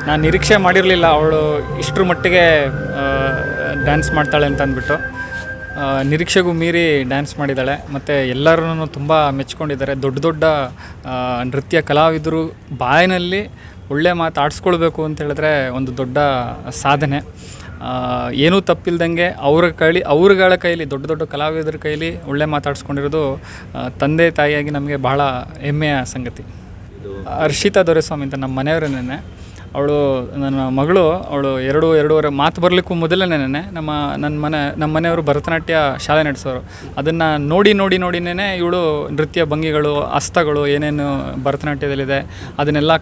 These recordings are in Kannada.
ನಾನು ನಿರೀಕ್ಷೆ ಮಾಡಿರಲಿಲ್ಲ ಅವಳು ಇಷ್ಟರ ಮಟ್ಟಿಗೆ ಡ್ಯಾನ್ಸ್ ಮಾಡ್ತಾಳೆ ಅಂತ ಅಂದ್ಬಿಟ್ಟು. ನಿರೀಕ್ಷೆಗೂ ಮೀರಿ ಡ್ಯಾನ್ಸ್ ಮಾಡಿದ್ದಾಳೆ ಮತ್ತು ಎಲ್ಲರೂ ತುಂಬ ಮೆಚ್ಕೊಂಡಿದ್ದಾರೆ. ದೊಡ್ಡ ದೊಡ್ಡ ನೃತ್ಯ ಕಲಾವಿದರು ಬಾಯಿನಲ್ಲಿ ಒಳ್ಳೆ ಮಾತು ಆಡಿಸ್ಕೊಳ್ಬೇಕು ಅಂತ ಹೇಳಿದ್ರೆ ಒಂದು ದೊಡ್ಡ ಸಾಧನೆ. ಏನೂ ತಪ್ಪಿಲ್ದಂಗೆ ಅವ್ರಗಳ ಕೈಲಿ ದೊಡ್ಡ ದೊಡ್ಡ ಕಲಾವಿದರ ಕೈಲಿ ಒಳ್ಳೆ ಮಾತಾಡಿಸ್ಕೊಂಡಿರೋದು ತಂದೆ ತಾಯಿಯಾಗಿ ನಮಗೆ ಬಹಳ ಹೆಮ್ಮೆಯ ಸಂಗತಿ. ಹರ್ಷಿತಾ ದೊರೆಸ್ವಾಮಿ ಅಂತ ನಮ್ಮ ಮನೆಯವರನ್ನೇ. ಅವಳು ನನ್ನ ಮಗಳು. ಅವಳು ಎರಡೂವರೆ ಮಾತು ಬರಲಿಕ್ಕೂ ಮೊದಲನೇ ನಮ್ಮ ಮನೆಯವರು ಭರತನಾಟ್ಯ ಶಾಲೆ ನಡೆಸೋರು. ಅದನ್ನು ನೋಡಿನೇ ಇವಳು ನೃತ್ಯ ಭಂಗಿಗಳು, ಹಸ್ತಗಳು ಏನೇನು ಭರತನಾಟ್ಯದಲ್ಲಿದೆ ಅದನ್ನೆಲ್ಲ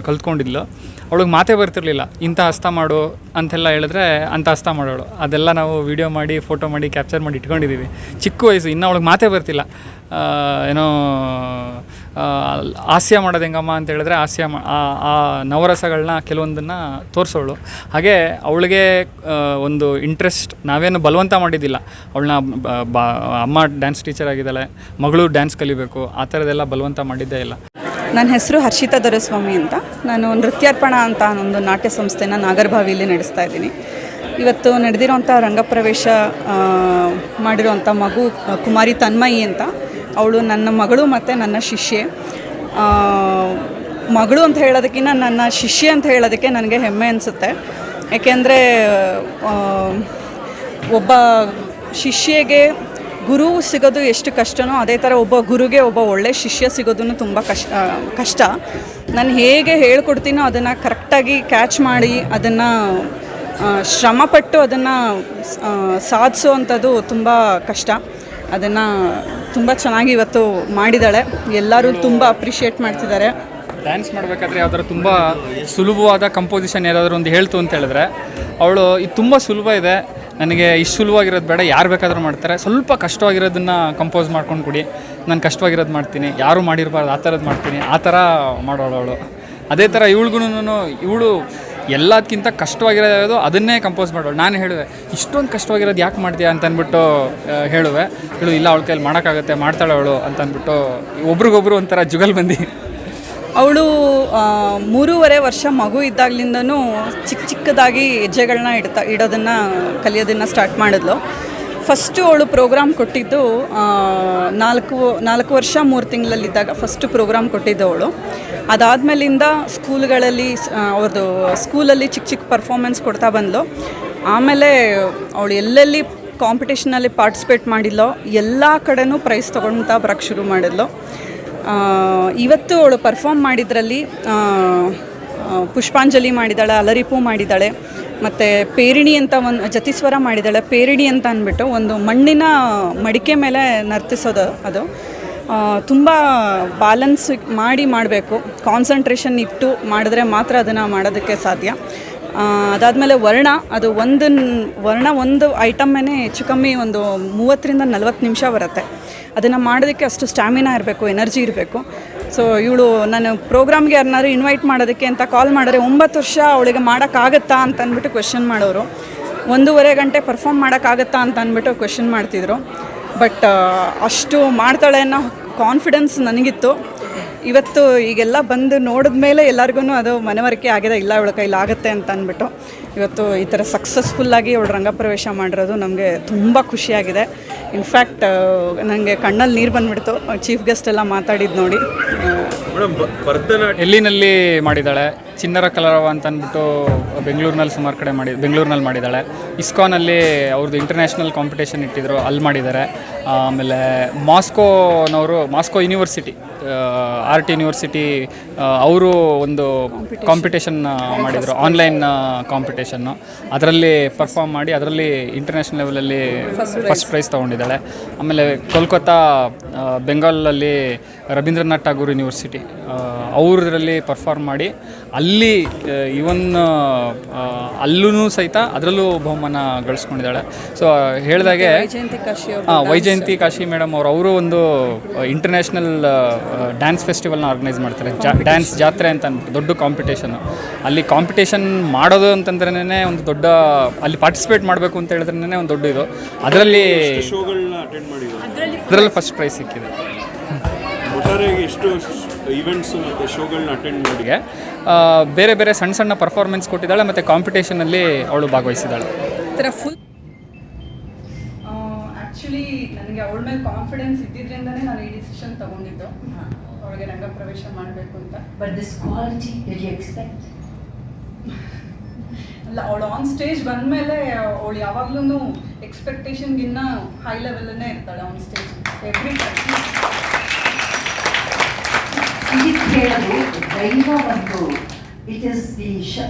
ಕಲ್ತ್ಕೊಂಡಿದ್ಲು. ಅವಳಿಗೆ ಮಾತೇ ಬರ್ತಿರ್ಲಿಲ್ಲ. ಇಂಥ ಹಸ್ತ ಮಾಡು ಅಂತೆಲ್ಲ ಹೇಳಿದ್ರೆ ಅಂಥ ಹಸ್ತ ಮಾಡೋಳು. ಅದೆಲ್ಲ ನಾವು ವಿಡಿಯೋ ಮಾಡಿ ಫೋಟೋ ಮಾಡಿ ಕ್ಯಾಪ್ಚರ್ ಮಾಡಿ ಇಟ್ಕೊಂಡಿದ್ದೀವಿ. ಚಿಕ್ಕ ವಯಸ್ಸು, ಇನ್ನೂ ಅವಳಿಗೆ ಮಾತೇ ಬರ್ತಿಲ್ಲ. ಏನೋ ಹಾಸ್ಯ ಮಾಡೋದು ಹೆಂಗಮ್ಮ ಅಂತ ಹೇಳಿದ್ರೆ ಆ ನವರಸಗಳನ್ನ ಕೆಲವೊಂದನ್ನು ತೋರಿಸೋಳು. ಹಾಗೆ ಅವಳಿಗೆ ಒಂದು ಇಂಟ್ರೆಸ್ಟ್, ನಾವೇನು ಬಲವಂತ ಮಾಡಿದ್ದಿಲ್ಲ. ಅವಳನ್ನ ಅಮ್ಮ ಡ್ಯಾನ್ಸ್ ಟೀಚರ್ ಆಗಿದ್ದಾಳೆ, ಮಗಳು ಡ್ಯಾನ್ಸ್ ಕಲಿಬೇಕು, ಆ ಥರದ್ದೆಲ್ಲ ಬಲವಂತ ಮಾಡಿದ್ದೇ ಇಲ್ಲ. ನನ್ನ ಹೆಸರು ಹರ್ಷಿತಾ ದೊರೆಸ್ವಾಮಿ ಅಂತ. ನಾನು ನೃತ್ಯಾರ್ಪಣ ಅಂತ ಒಂದು ನಾಟ್ಯ ಸಂಸ್ಥೆನ ನಾಗರಭಾವಿಯಲ್ಲಿ ನಡೆಸ್ತಾ ಇದ್ದೀನಿ. ಇವತ್ತು ನಡೆದಿರೋಂಥ ರಂಗಪ್ರವೇಶ ಮಾಡಿರೋಂಥ ಮಗು ಕುಮಾರಿ ತನ್ಮಯಿ ಅಂತ. ಅವಳು ನನ್ನ ಮಗಳು ಮತ್ತು ನನ್ನ ಶಿಷ್ಯೆ. ಮಗಳು ಅಂತ ಹೇಳೋದಕ್ಕಿಂತ ನನ್ನ ಶಿಷ್ಯೆ ಅಂತ ಹೇಳೋದಕ್ಕೆ ನನಗೆ ಹೆಮ್ಮೆ ಅನಿಸುತ್ತೆ. ಏಕೆಂದರೆ ಒಬ್ಬ ಶಿಷ್ಯೆಗೆ ಗುರು ಸಿಗೋದು ಎಷ್ಟು ಕಷ್ಟನೋ ಅದೇ ಥರ ಒಬ್ಬ ಗುರುಗೆ ಒಬ್ಬ ಒಳ್ಳೆ ಶಿಷ್ಯ ಸಿಗೋದೂ ತುಂಬ ಕಷ್ಟ. ನಾನು ಹೇಗೆ ಹೇಳ್ಕೊಡ್ತೀನೋ ಅದನ್ನು ಕರೆಕ್ಟಾಗಿ ಕ್ಯಾಚ್ ಮಾಡಿ ಅದನ್ನು ಶ್ರಮಪಟ್ಟು ಅದನ್ನು ಸಾಧಿಸೋವಂಥದ್ದು ತುಂಬ ಕಷ್ಟ. ಅದನ್ನು ತುಂಬ ಚೆನ್ನಾಗಿ ಇವತ್ತು ಮಾಡಿದ್ದಾಳೆ. ಎಲ್ಲರೂ ತುಂಬ ಅಪ್ರಿಷಿಯೇಟ್ ಮಾಡ್ತಿದ್ದಾರೆ. ಡ್ಯಾನ್ಸ್ ಮಾಡಬೇಕಾದ್ರೆ ಯಾವ್ದಾದ್ರು ತುಂಬ ಸುಲಭವಾದ ಕಂಪೋಸಿಷನ್ ಏನಾದರೂ ಒಂದು ಹೇಳ್ತು ಅಂತ ಹೇಳಿದ್ರೆ ಅವಳು ಇದು ತುಂಬ ಸುಲಭ ಇದೆ, ನನಗೆ ಇಷ್ಟು ಸುಲಭವಾಗಿರೋದು ಬೇಡ, ಯಾರು ಬೇಕಾದರೂ ಮಾಡ್ತಾರೆ, ಸ್ವಲ್ಪ ಕಷ್ಟವಾಗಿರೋದನ್ನು ಕಂಪೋಸ್ ಮಾಡ್ಕೊಂಡು ಕೊಡಿ, ನಾನು ಕಷ್ಟವಾಗಿರೋದು ಮಾಡ್ತೀನಿ, ಯಾರೂ ಮಾಡಿರಬಾರ್ದು ಆ ಥರದ್ದು ಮಾಡ್ತೀನಿ, ಆ ಥರ ಮಾಡೋಳು ಅವಳು. ಅದೇ ಥರ ಇವಳು ಎಲ್ಲದಕ್ಕಿಂತ ಕಷ್ಟವಾಗಿರೋದು ಅದನ್ನೇ ಕಂಪೋಸ್ ಮಾಡೋಳು. ನಾನು ಹೇಳುವೆ ಇಷ್ಟೊಂದು ಕಷ್ಟವಾಗಿರೋದು ಯಾಕೆ ಮಾಡ್ತೀಯಾ ಅಂತ ಅಂದ್ಬಿಟ್ಟು ಹೇಳುವೆ. ಇಲ್ಲ ಅವಳ ಕೈಯಲ್ಲಿ ಮಾಡೋಕ್ಕಾಗತ್ತೆ, ಮಾಡ್ತಾಳೆ ಅವಳು ಅಂತ ಅಂದ್ಬಿಟ್ಟು ಒಬ್ರಿಗೊಬ್ರು ಒಂಥರ ಜುಗಲ್ಬಂದಿ. ಅವಳು 3.5 ವರ್ಷ ಮಗು ಇದ್ದಾಗಲಿಂದನೂ ಚಿಕ್ಕದಾಗಿ ಹೆಜ್ಜೆಗಳನ್ನ ಇಡೋದನ್ನು ಕಲಿಯೋದನ್ನು ಸ್ಟಾರ್ಟ್ ಮಾಡಿದ್ಲು. ಫಸ್ಟು ಅವಳು ಪ್ರೋಗ್ರಾಮ್ ಕೊಟ್ಟಿದ್ದು 4 ವರ್ಷ 3 ತಿಂಗಳಲ್ಲಿದ್ದಾಗ ಫಸ್ಟು ಪ್ರೋಗ್ರಾಮ್ ಕೊಟ್ಟಿದ್ದು ಅವಳು. ಅದಾದಮೇಲಿಂದ ಸ್ಕೂಲ್ಗಳಲ್ಲಿ ಅವ್ರದ್ದು ಸ್ಕೂಲಲ್ಲಿ ಚಿಕ್ಕ ಪರ್ಫಾರ್ಮೆನ್ಸ್ ಕೊಡ್ತಾ ಬಂದಳು. ಆಮೇಲೆ ಅವಳು ಎಲ್ಲೆಲ್ಲಿ ಕಾಂಪಿಟೇಷನಲ್ಲಿ ಪಾರ್ಟಿಸಿಪೇಟ್ ಮಾಡಿದ್ಲೋ ಎಲ್ಲ ಕಡೆನೂ ಪ್ರೈಸ್ ತೊಗೊಳ್ತಾ ಬರೋಕ್ಕೆ ಶುರು ಮಾಡಿದ್ಲು. ಇವತ್ತು ಅವಳು ಪರ್ಫಾರ್ಮ್ ಮಾಡಿದ್ರಲ್ಲಿ ಪುಷ್ಪಾಂಜಲಿ ಮಾಡಿದ್ದಾಳೆ, ಅಲರಿಪೂ ಮಾಡಿದ್ದಾಳೆ, ಮತ್ತು ಪೇರಿಣಿ ಅಂತ ಒಂದು ಜತಿಸ್ವರ ಮಾಡಿದ್ದಾಳೆ. ಪೇರಿಣಿ ಅಂತ ಅಂದ್ಬಿಟ್ಟು ಒಂದು ಮಣ್ಣಿನ ಮಡಿಕೆ ಮೇಲೆ ನರ್ತಿಸೋದು. ಅದು ತುಂಬ ಬ್ಯಾಲೆನ್ಸ್ ಮಾಡಬೇಕು, ಕಾನ್ಸಂಟ್ರೇಷನ್ ಇಟ್ಟು ಮಾಡಿದ್ರೆ ಮಾತ್ರ ಅದನ್ನು ಮಾಡೋದಕ್ಕೆ ಸಾಧ್ಯ. ಅದಾದಮೇಲೆ ಅದು ಒಂದು ಐಟಮ್ಮೇನೆ ಹೆಚ್ಚು ಕಮ್ಮಿ ಒಂದು 30-40 ನಿಮಿಷ ಬರುತ್ತೆ. ಅದನ್ನು ಮಾಡೋದಕ್ಕೆ ಅಷ್ಟು ಸ್ಟ್ಯಾಮಿನಾ ಇರಬೇಕು, ಎನರ್ಜಿ ಇರಬೇಕು. ಸೊ ಇವಳು ನಾನು ಪ್ರೋಗ್ರಾಮ್ಗೆ ಯಾರನ್ನಾರು ಇನ್ವೈಟ್ ಮಾಡೋದಕ್ಕೆ ಅಂತ ಕಾಲ್ ಮಾಡಿದ್ರೆ 9 ವರ್ಷ ಅವಳಿಗೆ ಮಾಡೋಕ್ಕಾಗತ್ತಾ ಅಂತ ಅಂದ್ಬಿಟ್ಟು ಕ್ವೆಶ್ಚನ್ ಮಾಡೋರು. 1.5 ಗಂಟೆ ಪರ್ಫಾರ್ಮ್ ಮಾಡೋಕ್ಕಾಗತ್ತಾ ಅಂತ ಅಂದ್ಬಿಟ್ಟು ಕ್ವೆಶ್ಚನ್ ಮಾಡ್ತಿದ್ರು. ಬಟ್ ಅಷ್ಟು ಮಾಡ್ತಾಳೆ ಅನ್ನೋ ಕಾನ್ಫಿಡೆನ್ಸ್ ನನಗಿತ್ತು. ಇವತ್ತು ಈಗೆಲ್ಲ ಬಂದು ನೋಡಿದ ಮೇಲೆ ಎಲ್ಲರಿಗೂ ಅದು ಮನವರಿಕೆ ಆಗಿದೆ, ಇಲ್ಲ ಇವಳ ಕೈಲಿ ಆಗುತ್ತೆ ಅಂತ ಅಂದ್ಬಿಟ್ಟು. ಇವತ್ತು ಈ ಥರ ಸಕ್ಸಸ್ಫುಲ್ಲಾಗಿ ಅವಳು ರಂಗಪ್ರವೇಶ ಮಾಡಿರೋದು ನಮಗೆ ತುಂಬ ಖುಷಿಯಾಗಿದೆ. ಇನ್ಫ್ಯಾಕ್ಟ್ ನನಗೆ ಕಣ್ಣಲ್ಲಿ ನೀರು ಬಂದುಬಿಡ್ತು ಚೀಫ್ ಗೆಸ್ಟ್ ಎಲ್ಲ ಮಾತಾಡಿದ್ದು ನೋಡಿ. ಎಲ್ಲಿನಲ್ಲಿ ಮಾಡಿದ್ದಾಳೆ, ಚಿನ್ನರ ಕಲರವ ಅಂತ ಅಂದ್ಬಿಟ್ಟು ಬೆಂಗಳೂರಿನಲ್ಲಿ ಮಾಡಿದ್ದಾಳೆ. ಇಸ್ಕಾನಲ್ಲಿ ಅವ್ರದ್ದು ಇಂಟರ್ನ್ಯಾಷನಲ್ ಕಾಂಪಿಟೇಷನ್ ಇಟ್ಟಿದ್ರು, ಅಲ್ಲಿ ಮಾಡಿದ್ದಾರೆ. ಆಮೇಲೆ ಮಾಸ್ಕೋ ಯೂನಿವರ್ಸಿಟಿ, ಆರ್ಟ್ ಯೂನಿವರ್ಸಿಟಿ ಅವರು ಒಂದು ಕಾಂಪಿಟೇಷನ್ ಮಾಡಿದರು, ಆನ್ಲೈನ್ ಕಾಂಪಿಟೇಷನ್ನು. ಅದರಲ್ಲಿ ಪರ್ಫಾರ್ಮ್ ಮಾಡಿ ಅದರಲ್ಲಿ ಇಂಟರ್ನ್ಯಾಷನಲ್ ಲೆವೆಲಲ್ಲಿ ಫಸ್ಟ್ ಪ್ರೈಸ್ ತೊಗೊಂಡಿದ್ದಾಳೆ. ಆಮೇಲೆ ಕೋಲ್ಕತ್ತಾ ಬೆಂಗಾಲಲ್ಲಿ ರವೀಂದ್ರನಾಥ್ ಠಾಗೂರ್ ಯೂನಿವರ್ಸಿಟಿ ಅವರಲ್ಲಿ ಪರ್ಫಾರ್ಮ್ ಮಾಡಿ ಅಲ್ಲಿ ಅಲ್ಲೂ ಸಹಿತ ಅದರಲ್ಲೂ ಬಹುಮಾನ ಗಳಿಸ್ಕೊಂಡಿದ್ದಾಳೆ. ಸೊ ಹೇಳಿದಾಗೆ ವೈಜಯಂತಿ ಕಾಶಿ ಮೇಡಮ್ ಅವರು ಒಂದು ಇಂಟರ್ನ್ಯಾಷನಲ್ ಡ್ಯಾನ್ಸ್ ಫೆಸ್ಟಿವಲ್ನ ಆರ್ಗನೈಸ್ ಮಾಡ್ತಾರೆ, ಡ್ಯಾನ್ಸ್ ಜಾತ್ರೆ ಅಂತ ಅಂದ್ಬಿಟ್ಟು ದೊಡ್ಡ ಕಾಂಪಿಟೇಷನ್ನು. ಅಲ್ಲಿ ಕಾಂಪಿಟೇಷನ್ ಮಾಡೋದು ಅಂತಂದ್ರೇ ಒಂದು ದೊಡ್ಡ, ಅಲ್ಲಿ ಪಾರ್ಟಿಸಿಪೇಟ್ ಮಾಡಬೇಕು ಅಂತ ಹೇಳಿದ್ರೇ ಒಂದು ದೊಡ್ಡ ಇದು. ಅದರಲ್ಲಿ ಫಸ್ಟ್ ಪ್ರೈಸ್ ಸಿಕ್ಕಿದೆ. ಈವೆಂಟ್ಸು ಮತ್ತು ಶೋಗಳನ್ನ ಅಟೆಂಡ್ ಮಾಡಿ ಬೇರೆ ಬೇರೆ ಸಣ್ಣ ಸಣ್ಣ ಪರ್ಫಾರ್ಮೆನ್ಸ್ ಕೊಟ್ಟಿದ್ದಾಳೆ ಮತ್ತು ಕಾಂಪಿಟೇಷನಲ್ಲಿ ಅವಳು ಭಾಗವಹಿಸಿದ್ದಾಳೆ. ಥರ ಫುಲ್ ಆ್ಯಕ್ಚುಲಿ ನನಗೆ ಅವಳ ಮೇಲೆ ಕಾನ್ಫಿಡೆನ್ಸ್ ಇದ್ದಿದ್ದರಿಂದನೇ ನಾನು ಈ ಡಿಸಿಷನ್ ತೊಗೊಂಡಿದ್ದು ಅವಳಿಗೆ ರಂಗಪ್ರವೇಶ ಮಾಡಬೇಕು ಅಂತ. But this quality, did you expect? ಅಲ್ಲ, ಅವಳು ಆನ್ ಸ್ಟೇಜ್ ಬಂದಮೇಲೆ ಅವಳು ಯಾವಾಗ್ಲೂ ಎಕ್ಸ್ಪೆಕ್ಟೇಷನ್ಗಿನ್ನ ಹೈ ಲೆವೆಲನ್ನೇ ಇರ್ತಾಳೆ ಆನ್ ಸ್ಟೇಜ್ ಎವ್ರಿ ಟೈಮ್. ಇದಕ್ಕೆ ಹೇಳೋದು ದೈವ ಒಂದು, it is the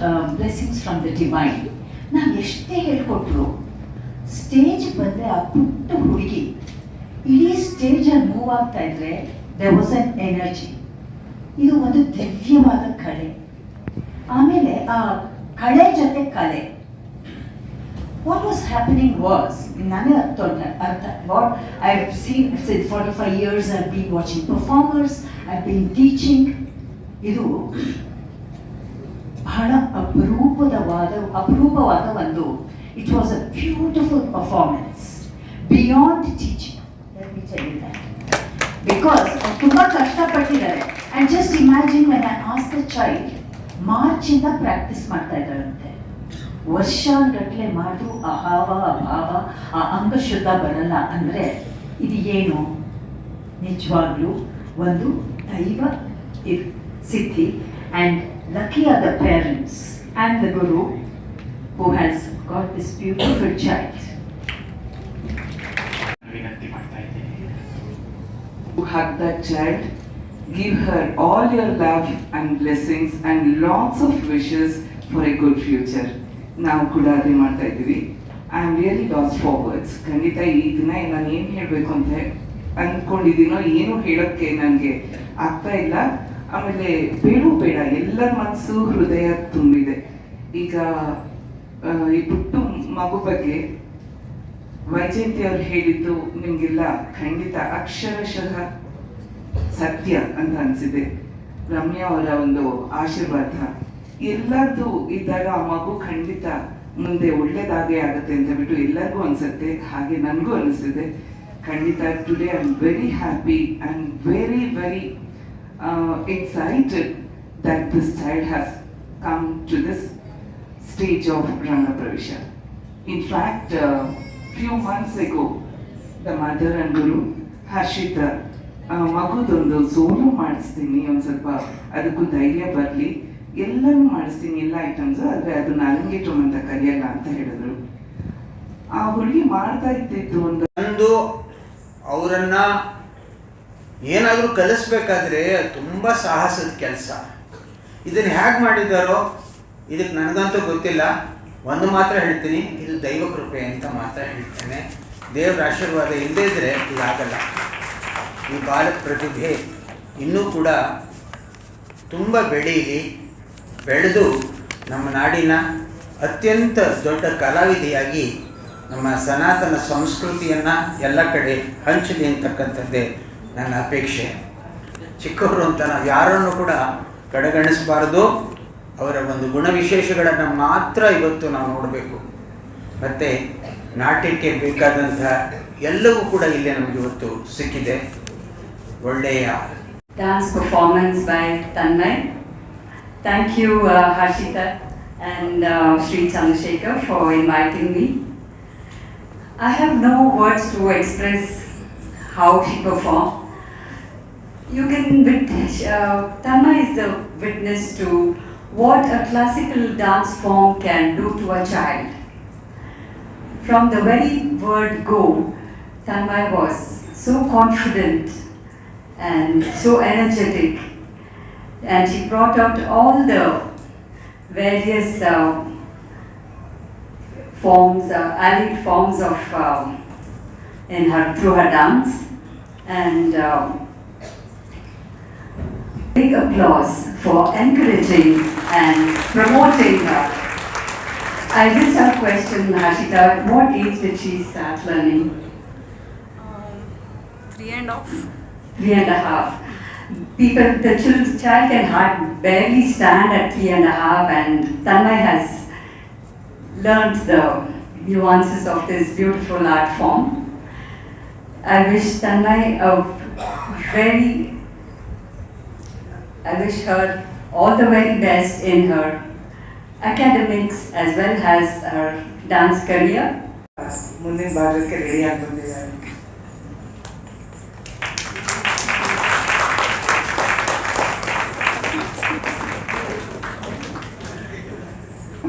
blessings from the divine. ನಾವು ಎಷ್ಟೇ ಹೇಳ್ಕೊಟ್ರು ಸ್ಟೇಜ್ ಬಂದರೆ ಆ ಪುಟ್ಟ ಹುಡುಗಿ ಇಡೀ ಸ್ಟೇಜಲ್ಲಿ ಮೂವ್ ಆಗ್ತಾ ಇದ್ರೆ there was an energy. ಇದು ಒಂದು ದಿವ್ಯವಾದ ಕಲೆ. ಆಮೇಲೆ ಆ ಕಳೆ ಜೊತೆ ಕಲೆ, what was happening was, ನನಗೆ ಅರ್ಥ what I've seen since 45 years. I've been watching performers, I've been teaching. ಇದು ಬಹಳ ಅಪರೂಪವಾದ ಒಂದು, it was a beautiful performance beyond teaching. Let me tell you that. Because ತುಂಬ ಕಷ್ಟಪಟ್ಟಿದ್ದಾರೆ. And just imagine when I asked the child, ಮಾರ್ಚಿಂದ ಪ್ರಾಕ್ಟೀಸ್ ಮಾಡ್ತಾ ಇದ್ದಾರಂತೆ, ವರ್ಷಗಟ್ಟಲೆ ಮಾಡಿದ್ರು ಆ ಹಾವ ಆ ಭಾವ ಆ ಅಂಗ ಶುದ್ಧ ಬರಲ್ಲ ಅಂದರೆ ಇದು ಏನು? ನಿಜವಾಗ್ಲೂ ಒಂದು ದೈವ ಸಿದ್ಧಿ. And lucky are the parents and the Guru who has got this beautiful child. ವಿನಂತಿ ಮಾಡ್ತಾ ಇದ್ದೀನಿ, hug that child, give her all your love and blessings and lots of wishes for a good future. ನಾವು ಕೂಡ ಅದೇ ಮಾಡ್ತಾ ಇದ್ದೀವಿ. I am really last for words. ಖಂಡಿತ ಈ ದಿನ ನಾನು ಏನು ಹೇಳಬೇಕು ಅಂತ ಅಂದ್ಕೊಂಡಿದ್ದೀನೋ ಏನು ಹೇಳೋಕ್ಕೆ ನನಗೆ ಆಗ್ತಾ ಇಲ್ಲ. ಆಮೇಲೆ ಬೇಡ ಎಲ್ಲರ ಮನಸ್ಸು ಹೃದಯ ತುಂಬಿದೆ. ಈಗ ಈ ಪುಟ್ಟು ಮಗು ಬಗ್ಗೆ ವೈಜಯಂತಿ ಅವ್ರು ಹೇಳಿದ್ದು ನಿಮಗೆಲ್ಲ ಖಂಡಿತ ಅಕ್ಷರಶಃ ಸತ್ಯ ಅಂತ ಅನಿಸಿದೆ. ರಮ್ಯಾ ಅವರ ಒಂದು ಆಶೀರ್ವಾದ ಎಲ್ಲರದು ಇದ್ದಾಗ ಆ ಮಗು ಖಂಡಿತ ಮುಂದೆ ಒಳ್ಳೇದಾಗೇ ಆಗುತ್ತೆ ಅಂತ ಬಿಟ್ಟು ಎಲ್ಲರಿಗೂ ಅನಿಸುತ್ತೆ. ಹಾಗೆ ನನಗೂ ಅನಿಸಿದೆ. ಖಂಡಿತ today I am very happy and very very excited that this child has come to this stage of Ranga Pravisha. In fact, few months ago, the mother and Guru Harshita ಮಗುದೊಂದು ಸೋಲು ಮಾಡಿಸ್ತೀನಿ, ಒಂದು ಸ್ವಲ್ಪ ಅದಕ್ಕೂ ಧೈರ್ಯ ಬರಲಿ, ಎಲ್ಲನೂ ಮಾಡಿಸ್ತೀನಿ ಎಲ್ಲ ಐಟಮ್ಸ್, ಆದರೆ ಅದು ಅರಂಗೇಟ್ರಮ್ ಅಂತ ಕರೆಯಲ್ಲ ಅಂತ ಹೇಳಿದ್ರು. ಆ ಹುಡುಗಿ ಮಾಡ್ತಾ ಇದ್ದಿದ್ದು ಒಂದು ಅವರನ್ನು ಏನಾದರೂ ಕಲಿಸ್ಬೇಕಾದ್ರೆ ತುಂಬ ಸಾಹಸದ ಕೆಲಸ. ಇದನ್ನು ಹೇಗೆ ಮಾಡಿದ್ದಾರೋ ಇದಕ್ಕೆ ನನಗಂತೂ ಗೊತ್ತಿಲ್ಲ. ಒಂದು ಮಾತ್ರ ಹೇಳ್ತೀನಿ, ಇದು ದೈವ ಕೃಪೆ ಅಂತ ಮಾತ್ರ ಹೇಳ್ತೇನೆ. ದೇವರ ಆಶೀರ್ವಾದ ಇಲ್ಲದೇ ಇದ್ದರೆ ಇದಾಗಲ್ಲ. ಈ ಬಾಲ ಪ್ರತಿಭೆ ಇನ್ನೂ ಕೂಡ ತುಂಬ ಬೆಳೆದು ನಮ್ಮ ನಾಡಿನ ಅತ್ಯಂತ ದೊಡ್ಡ ಕಲಾವಿದೆಯಾಗಿ ನಮ್ಮ ಸನಾತನ ಸಂಸ್ಕೃತಿಯನ್ನು ಎಲ್ಲ ಕಡೆ ಹಂಚಲಿ ಅಂತಕ್ಕಂಥದ್ದೇ ನನ್ನ ಅಪೇಕ್ಷೆ. ಚಿಕ್ಕವರು ಅಂತ ನಾವು ಯಾರನ್ನು ಕೂಡ ಕಡೆಗಣಿಸಬಾರ್ದು. ಅವರ ಒಂದು ಗುಣವಿಶೇಷಗಳನ್ನು ಮಾತ್ರ ಇವತ್ತು ನಾವು ನೋಡಬೇಕು. ಮತ್ತು ನಾಟ್ಯಕ್ಕೆ ಬೇಕಾದಂಥ ಎಲ್ಲವೂ ಕೂಡ ಇಲ್ಲೇ ನಮಗೆ ಇವತ್ತು ಸಿಕ್ಕಿದೆ. ಒಳ್ಳೆಯ Dance performance by Tanmay. Thank you, Harshita and Sri Chandrasekhar for inviting me. I have no words to express how she performed. You can witness, Tanmay is a witness to what a classical dance form can do to a child. From the very word go, Tanmay was so confident and so energetic, and she brought out all the various forms, allied forms of through her dance, and big applause for encouraging and promoting her. I just have a question, Harshita. What age did she start learning? 3.5. 3.5. The child can barely stand at 3.5, and Tanmay has learned the nuances of this beautiful art form. I wish Tanmay a very I wish her all the very best in her academics as well as her dance career. ಮುಂದಿನ ಭಾಗಕ್ಕೆ ರೆಡಿ ಆಗಿ ಬಂದಿದ್ದಾರೆ.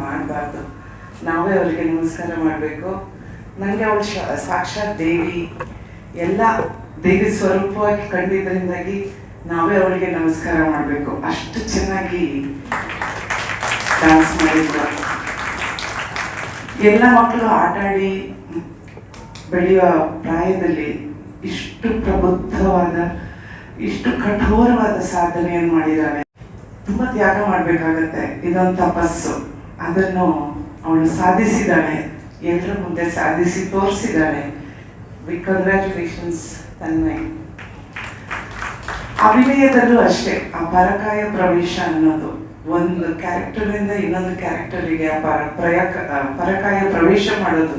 ಮಾಡಬಾರ್ದು, ನಾವೇ ಅವರಿಗೆ ನಮಸ್ಕಾರ ಮಾಡಬೇಕು. ನನಗೆ ಅವಳು ಸಾಕ್ಷಾತ್ ದೇವಿ, ಎಲ್ಲ ದೇವಿ ಸ್ವರೂಪವಾಗಿ ಕಂಡಿದ್ದರಿಂದಾಗಿ ನಾವೇ ಅವಳಿಗೆ ನಮಸ್ಕಾರ ಮಾಡಬೇಕು. ಅಷ್ಟು ಚೆನ್ನಾಗಿ ಡ್ಯಾನ್ಸ್ ಮಾಡಿದ್ರು. ಎಲ್ಲ ಮಕ್ಕಳು ಆಟಾಡಿ ಬೆಳೆಯುವ ಪ್ರಾಯದಲ್ಲಿ ಇಷ್ಟು ಪ್ರಬುದ್ಧವಾದ, ಇಷ್ಟು ಕಠೋರವಾದ ಸಾಧನೆಯನ್ನು ಮಾಡಿದ್ದಾಳೆ. ತುಂಬ ತ್ಯಾಗ ಮಾಡಬೇಕಾಗತ್ತೆ, ಇದೊಂದು ತಪಸ್ಸು. ಅದನ್ನು ಅವಳು ಸಾಧಿಸಿದ್ದಾಳೆ, ಎಲ್ಲರ ಮುಂದೆ ಸಾಧಿಸಿ ತೋರಿಸಿದ್ದಾಳೆ. ಕಂಗ್ರ್ಯಾಚುಲೇಷನ್ಸ್ ತನ್ಮಯ್. ಅಭಿನಯದಲ್ಲೂ ಅಷ್ಟೇ, ಆ ಪರಕಾಯ ಪ್ರವೇಶ ಅನ್ನೋದು, ಒಂದು ಕ್ಯಾರೆಕ್ಟರಿಂದ ಇನ್ನೊಂದು ಕ್ಯಾರೆಕ್ಟರಿಗೆ ಆ ಪರಕಾಯ ಪ್ರವೇಶ ಮಾಡೋದು.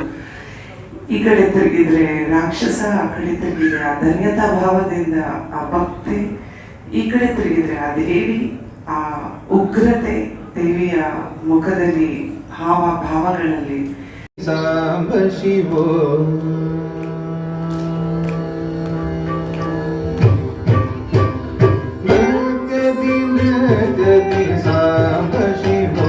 ಈ ಕಡೆ ತಿರುಗಿದ್ರೆ ರಾಕ್ಷಸ, ಆ ಕಡೆ ತಿರುಗಿದ್ರೆ ಆ ಧನ್ಯತಾ ಭಾವದಿಂದ ಆ ಭಕ್ತಿ, ಈ ಕಡೆ ತಿರುಗಿದ್ರೆ ಆ ದೇವಿ, ಆ ಉಗ್ರತೆ ದೇವಿಯ ಮುಖದಲ್ಲಿ, ಹಾವ ಭಾವಗಳಲ್ಲಿ. ಸಾಂಬ ಶಿವೋ ಸಾಂಬ ಶಿವೋ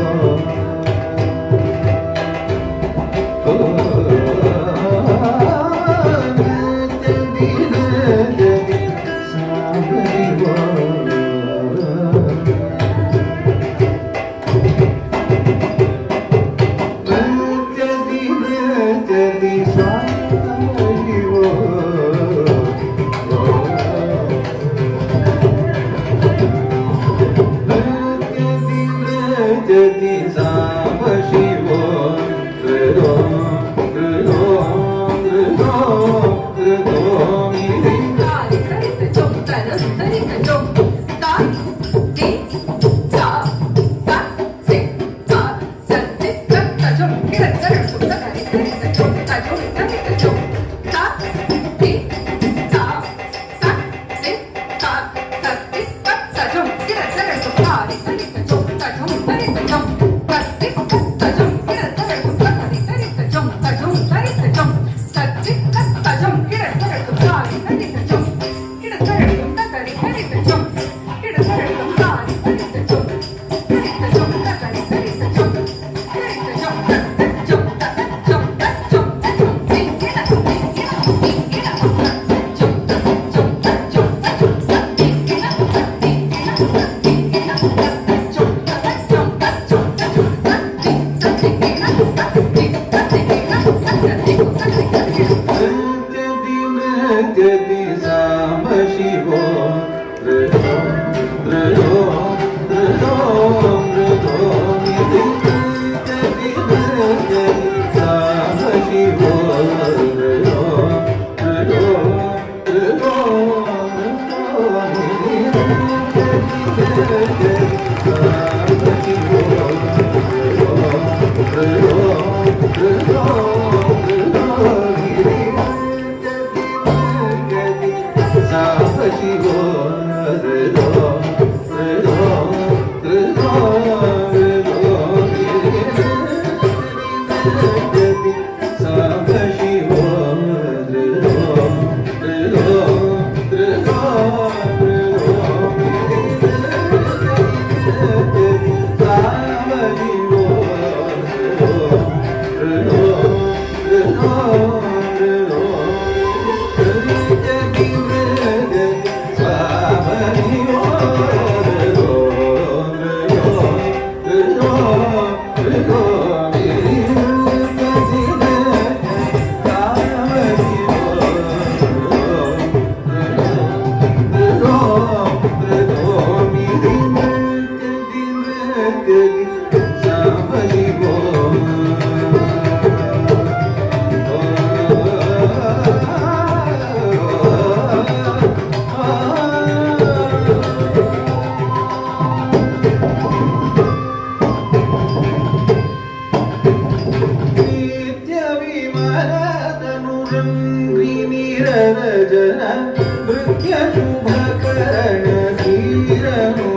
ನೃತ್ಯ ಶುಭಕರಣ ಧೀರನು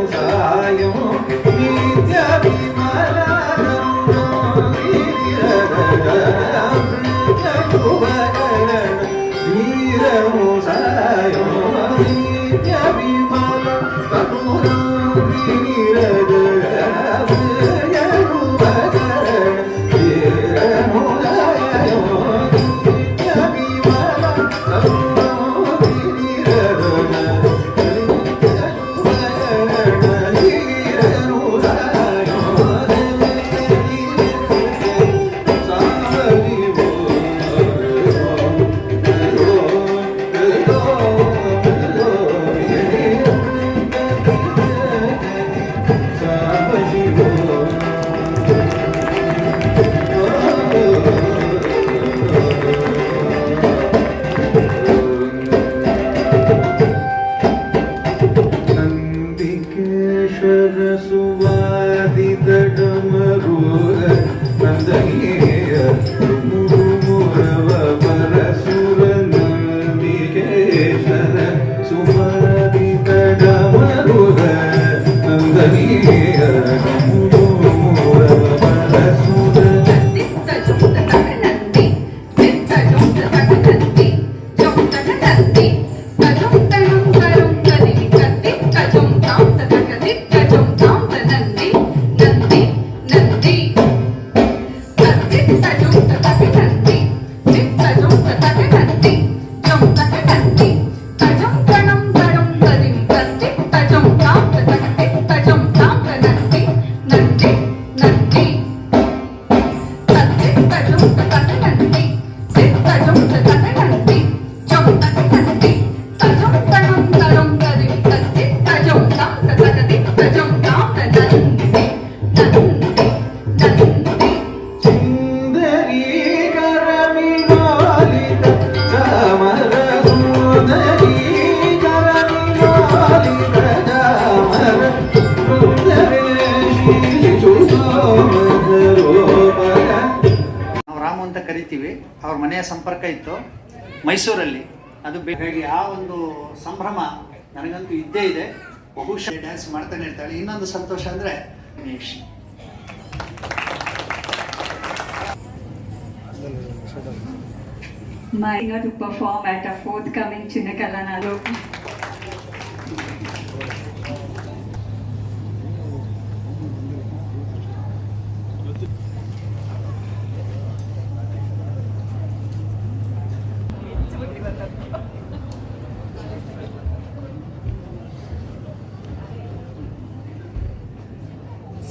ರಾಮು ಅಂತ ಕರಿತೀವಿ. ಅವ್ರ ಮನೆಯ ಸಂಪರ್ಕ ಇತ್ತು ಮೈಸೂರಲ್ಲಿ. ಅದು ಬೇಕಾಗಿ ಆ ಒಂದು ಸಂಭ್ರಮ ನನಗಂತೂ ಇದ್ದೇ ಇದೆ. ಬಹುಶಃ ಡ್ಯಾನ್ಸ್ ಮಾಡ್ತಾನೆ ಇರ್ತಾಳೆ. ಇನ್ನೊಂದು ಸಂತೋಷ ಅಂದರೆ Ganesh Maina to perform at a forthcoming Chinnakalanalu.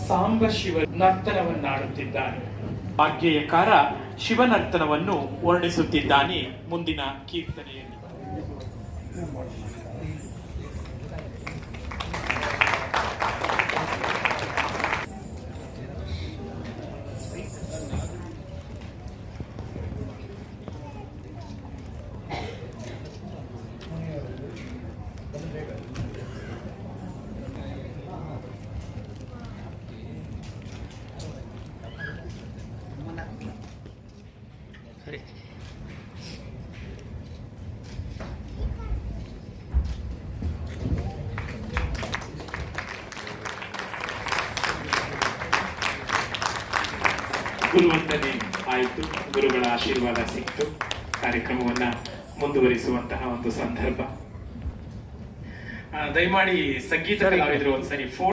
Samba Shiva ನರ್ತನವನ್ನಾಡುತ್ತಿದ್ದಾನೆ. ಭಾಗ್ಯಯಕಾರ ಶಿವನರ್ತನವನ್ನು ವರ್ಣಿಸುತ್ತಿದ್ದಾನೆ ಮುಂದಿನ ಕೀರ್ತನೆಯಲ್ಲಿ. ಗುರುವಂದನೆ ಆಯಿತು, ಗುರುಗಳ ಆಶೀರ್ವಾದ ಸಿಕ್ತು. ಕಾರ್ಯಕ್ರಮವನ್ನ ಮುಂದುವರಿಸುವಂತಹ ಒಂದು ಸಂದರ್ಭ. ದಯಮಾಡಿ ಸಂಗೀತ ಕಲಾವಿದರು ಒಂದ್ಸರಿ ಫೋನ್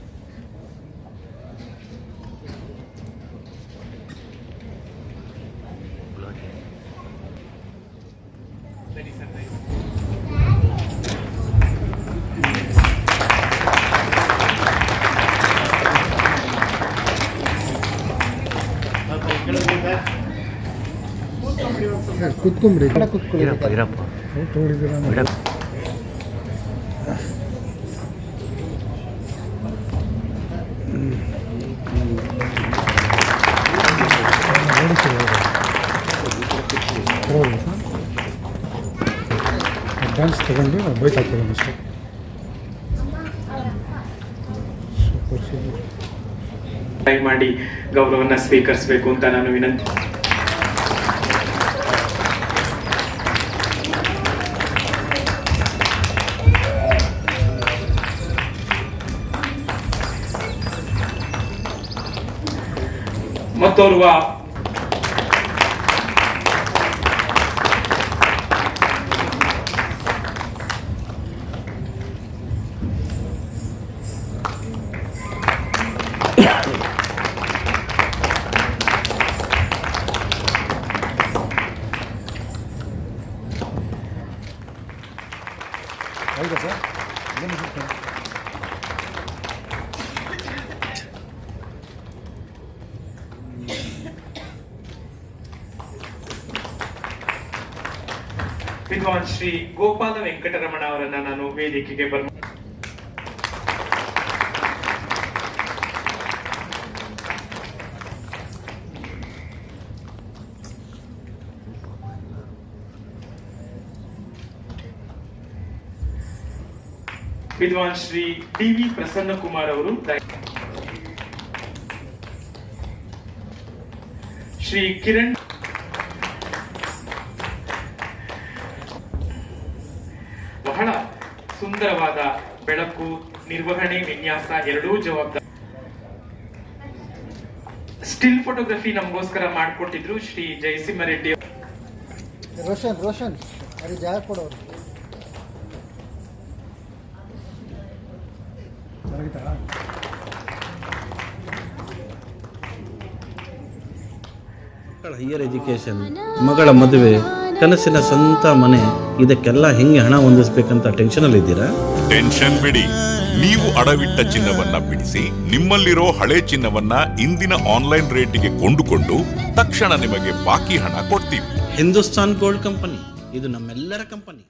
ಕುತ್ಕೊಂಡ್ಬಿಡಿ. ಅಡ್ವಾನ್ಸ್ ತಗೊಂಡು ಬೈಕ್ ಹಾಕ್ತೇವೆ ಅಷ್ಟೇ. ಮಾಡಿ ಗೌರವನ್ನ ಸ್ವೀಕರಿಸಬೇಕು ಅಂತ ನಾನು ವಿನಂತಿ. ಮತ್ತೋರ್ವ ಆಯ್ತಾ ಸರ್ ಏನು ಸರ್? ವಿದ್ವಾನ್ ಶ್ರೀ ಗೋಪಾಲ ವೆಂಕಟರಮಣ ಅವರನ್ನ ನಾನು ವೇದಿಕೆಗೆ ವಿದ್ವಾನ್ ಶ್ರೀ ಡಿ.ವಿ. ಪ್ರಸನ್ನ ಕುಮಾರ್ ಅವರು, ಶ್ರೀ ಕಿರಣ್, ಬಹಳ ಸುಂದರವಾದ ಬೆಳಕು, ನಿರ್ವಹಣೆ, ವಿನ್ಯಾಸ ಎರಡೂ ಜವಾಬ್ದಾರಿ. ಸ್ಟಿಲ್ ಫೋಟೋಗ್ರಫಿ ನಮಗೋಸ್ಕರ ಮಾಡಿಕೊಟ್ಟಿದ್ರು ಶ್ರೀ ಜಯಸಿಂಹರೆಡ್ಡಿ. ರೋಷನ್ ಅಲ್ಲಿ ಜಾಗ ಕೊಡೋರು ಮಕ್ಕಳ ಹೈಯರ್ ಎಜುಕೇಷನ್, ಮಗಳ ಮದುವೆ, ಕನಸಿನ ಸ್ವಂತ ಮನೆ, ಇದಕ್ಕೆಲ್ಲ ಹೆಂಗೆ ಹಣ ಹೊಂದಿಸ್ಬೇಕಂತ ಟೆನ್ಷನಲ್ಲಿದ್ದೀರಾ? ಟೆನ್ಷನ್ ಬಿಡಿ. ನೀವು ಅಡವಿಟ್ಟ ಚಿನ್ನವನ್ನ ಬಿಡಿಸಿ ನಿಮ್ಮಲ್ಲಿರೋ ಹಳೆ ಚಿನ್ನವನ್ನ ಇಂದಿನ ಆನ್ಲೈನ್ ರೇಟಿಗೆ ಕೊಂಡುಕೊಂಡು ತಕ್ಷಣ ನಿಮಗೆ ಬಾಕಿ ಹಣ ಕೊಡ್ತೀವಿ. ಹಿಂದೂಸ್ತಾನ್ ಗೋಲ್ಡ್ ಕಂಪನಿ, ಇದು ನಮ್ಮೆಲ್ಲರ ಕಂಪನಿ.